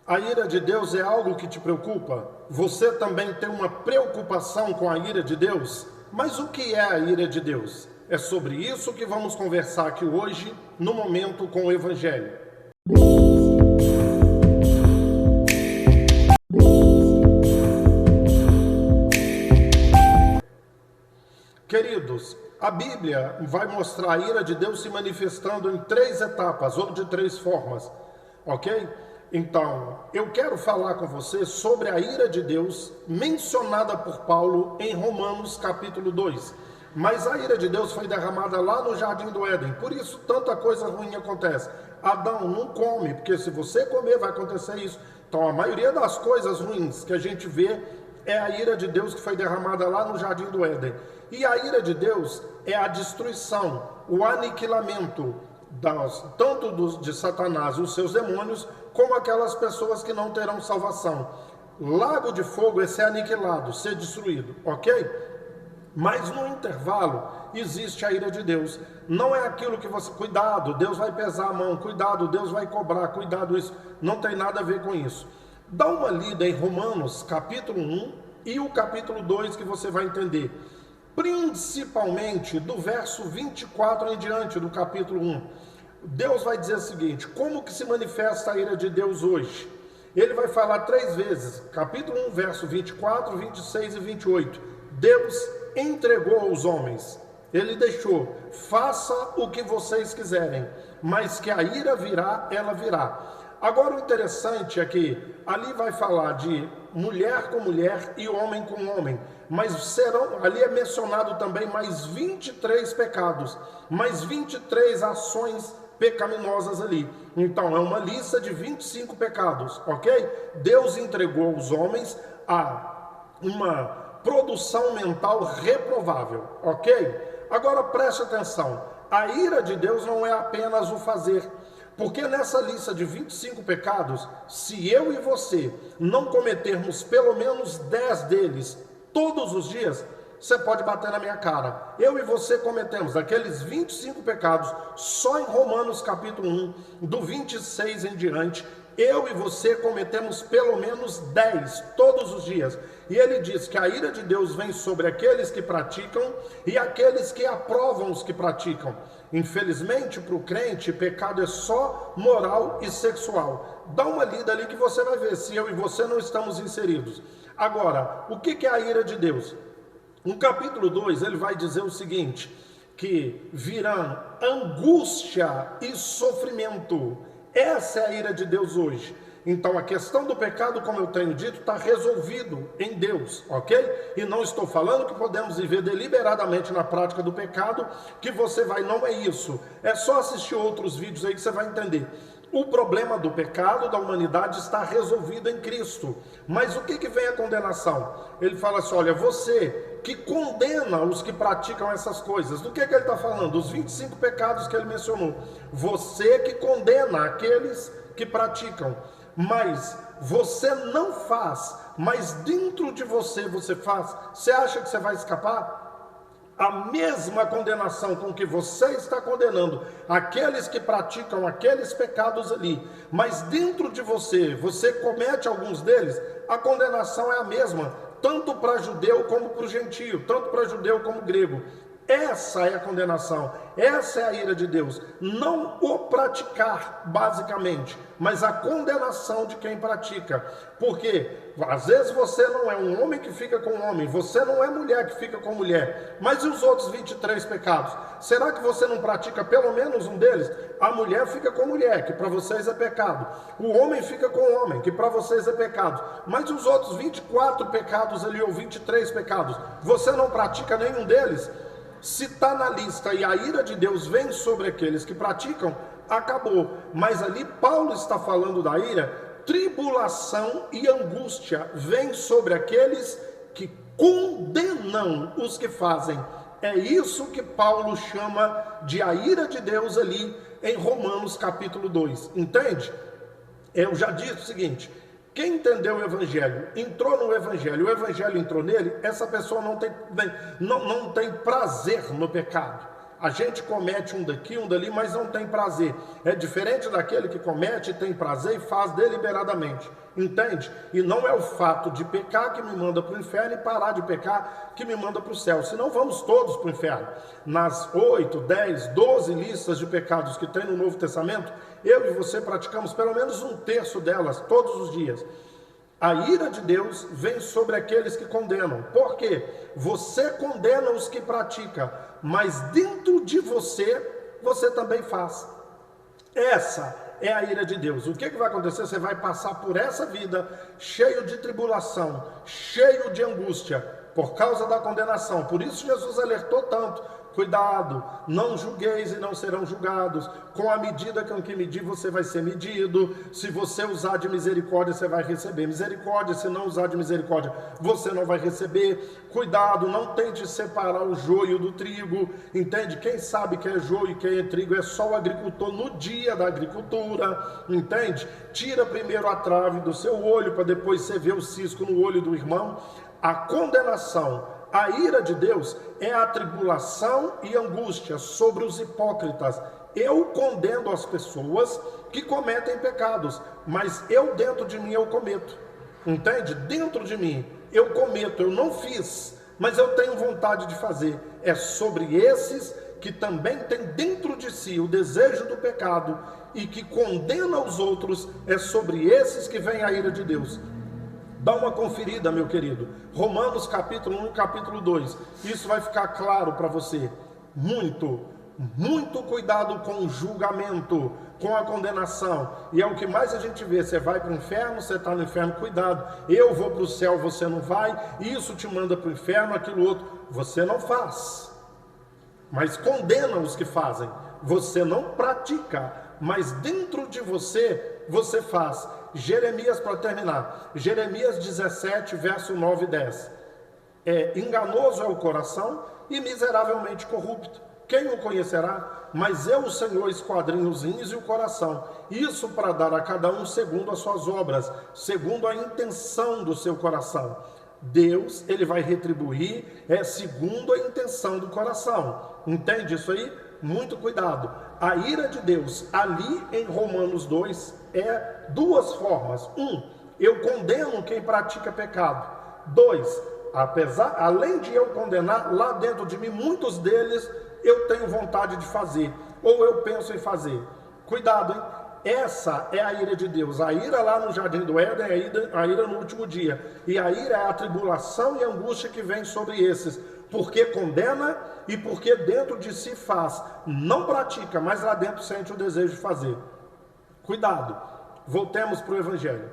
A ira de Deus é algo que te preocupa? Você também tem uma preocupação com a ira de Deus? Mas o que é a ira de Deus? É sobre isso que vamos conversar aqui hoje, no Momento com o Evangelho. Queridos, a Bíblia vai mostrar a ira de Deus se manifestando em 3 etapas, ou de 3 formas, ok? Então, eu quero falar com você sobre a ira de Deus mencionada por Paulo em Romanos capítulo 2. Mas a ira de Deus foi derramada lá no Jardim do Éden, por isso tanta coisa ruim acontece. Adão, não come, porque se você comer vai acontecer isso. Então, a maioria das coisas ruins que a gente vê é a ira de Deus que foi derramada lá no Jardim do Éden. E a ira de Deus é a destruição, o aniquilamento tanto de Satanás e os seus demônios, como aquelas pessoas que não terão salvação. Lago de fogo é ser aniquilado, ser destruído, ok? Mas no intervalo existe a ira de Deus. Não é aquilo que você... Cuidado, Deus vai pesar a mão, cuidado, Deus vai cobrar, cuidado, isso não tem nada a ver com isso. Dá uma lida em Romanos capítulo 1 e o capítulo 2 que você vai entender. Principalmente do verso 24 em diante do capítulo 1. Deus vai dizer o seguinte: como que se manifesta a ira de Deus hoje? Ele vai falar 3 vezes, capítulo 1, verso 24, 26 e 28. Deus entregou aos homens, ele deixou, faça o que vocês quiserem, mas que a ira virá, ela virá. Agora o interessante é que ali vai falar de mulher com mulher e homem com homem, mas ali é mencionado também mais 23 pecados, mais 23 ações pecaminosas ali. Então é uma lista de 25 pecados, ok? Deus entregou aos homens a uma produção mental reprovável, ok? Agora preste atenção, a ira de Deus não é apenas o fazer, porque nessa lista de 25 pecados, se eu e você não cometermos pelo menos 10 deles todos os dias, você pode bater na minha cara. Eu e você cometemos aqueles 25 pecados só em Romanos capítulo 1, do 26 em diante. Eu e você cometemos pelo menos 10 todos os dias. E ele diz que a ira de Deus vem sobre aqueles que praticam e aqueles que aprovam os que praticam. Infelizmente, para o crente, pecado é só moral e sexual. Dá uma lida ali que você vai ver se eu e você não estamos inseridos. Agora, o que é a ira de Deus? No capítulo 2, ele vai dizer o seguinte, que virão angústia e sofrimento. Essa é a ira de Deus hoje. Então a questão do pecado, como eu tenho dito, está resolvido em Deus, ok? E não estou falando que podemos viver deliberadamente na prática do pecado, que você vai, não é isso. É só assistir outros vídeos aí que você vai entender. O problema do pecado da humanidade está resolvido em Cristo. Mas o que vem a condenação? Ele fala assim, olha, você que condena os que praticam essas coisas. Do que ele está falando? Os 25 pecados que ele mencionou. Você que condena aqueles que praticam. Mas você não faz, mas dentro de você faz. Você acha que você vai escapar? A mesma condenação com que você está condenando aqueles que praticam aqueles pecados ali, mas dentro de você comete alguns deles, a condenação é a mesma, tanto para judeu como para o gentio, tanto para judeu como grego. Essa é a condenação, essa é a ira de Deus. Não o praticar, basicamente, mas a condenação de quem pratica. Porque às vezes você não é um homem que fica com homem, você não é mulher que fica com mulher. Mas e os outros 23 pecados? Será que você não pratica pelo menos um deles? A mulher fica com mulher, que para vocês é pecado. O homem fica com homem, que para vocês é pecado. Mas e os outros 24 pecados ali, ou 23 pecados? Você não pratica nenhum deles? Se está na lista e a ira de Deus vem sobre aqueles que praticam, acabou. Mas ali Paulo está falando da ira, tribulação e angústia vem sobre aqueles que condenam os que fazem. É isso que Paulo chama de a ira de Deus ali em Romanos capítulo 2, entende? Eu já disse o seguinte, quem entendeu o Evangelho, entrou no Evangelho, o Evangelho entrou nele, essa pessoa não tem prazer no pecado. A gente comete um daqui, um dali, mas não tem prazer. É diferente daquele que comete, tem prazer e faz deliberadamente. Entende? E não é o fato de pecar que me manda para o inferno e parar de pecar que me manda para o céu. Senão vamos todos para o inferno. Nas 8, 10, 12 listas de pecados que tem no Novo Testamento, eu e você praticamos pelo menos um terço delas todos os dias. A ira de Deus vem sobre aqueles que condenam. Por quê? Você condena os que pratica, mas dentro de você, você também faz. Essa é a ira de Deus. O que vai acontecer? Você vai passar por essa vida cheio de tribulação, cheio de angústia, por causa da condenação. Por isso Jesus alertou tanto: cuidado, não julgueis e não serão julgados. Com a medida com que medir, você vai ser medido. Se você usar de misericórdia, você vai receber misericórdia. Se não usar de misericórdia, você não vai receber. Cuidado, não tente separar o joio do trigo. Entende? Quem sabe que é joio e que é trigo é só o agricultor no dia da agricultura. Entende? Tira primeiro a trave do seu olho, para depois você ver o cisco no olho do irmão. A condenação, a ira de Deus é a tribulação e angústia sobre os hipócritas. Eu condeno as pessoas que cometem pecados, mas eu dentro de mim eu cometo. Entende? Dentro de mim eu cometo, eu não fiz, mas eu tenho vontade de fazer. É sobre esses que também têm dentro de si o desejo do pecado e que condena os outros, é sobre esses que vem a ira de Deus. Dá uma conferida, meu querido. Romanos capítulo 1 e capítulo 2. Isso vai ficar claro para você. Muito cuidado com o julgamento, com a condenação. E é o que mais a gente vê. Você vai para o inferno, você está no inferno, cuidado. Eu vou para o céu, você não vai. Isso te manda para o inferno, aquilo outro. Você não faz, mas condena os que fazem. Você não pratica, mas dentro de você, você faz. Jeremias, para terminar, Jeremias 17, verso 9 e 10. Enganoso é o coração e miseravelmente corrupto. Quem o conhecerá? Mas eu, o Senhor, esquadrinho os rins e o coração. Isso para dar a cada um segundo as suas obras, segundo a intenção do seu coração. Deus, ele vai retribuir segundo a intenção do coração. Entende isso aí? Muito cuidado. A ira de Deus, ali em Romanos 2, é duas formas. Eu condeno quem pratica pecado. 2, além de eu condenar, lá dentro de mim, muitos deles eu tenho vontade de fazer, ou eu penso em fazer. Cuidado, hein? Essa é a ira de Deus. A ira lá no jardim do Éden, a ira no último dia. E a ira é a tribulação e a angústia que vem sobre esses, porque condena e porque dentro de si faz. Não pratica, mas lá dentro sente o desejo de fazer. Cuidado. Voltemos para o Evangelho.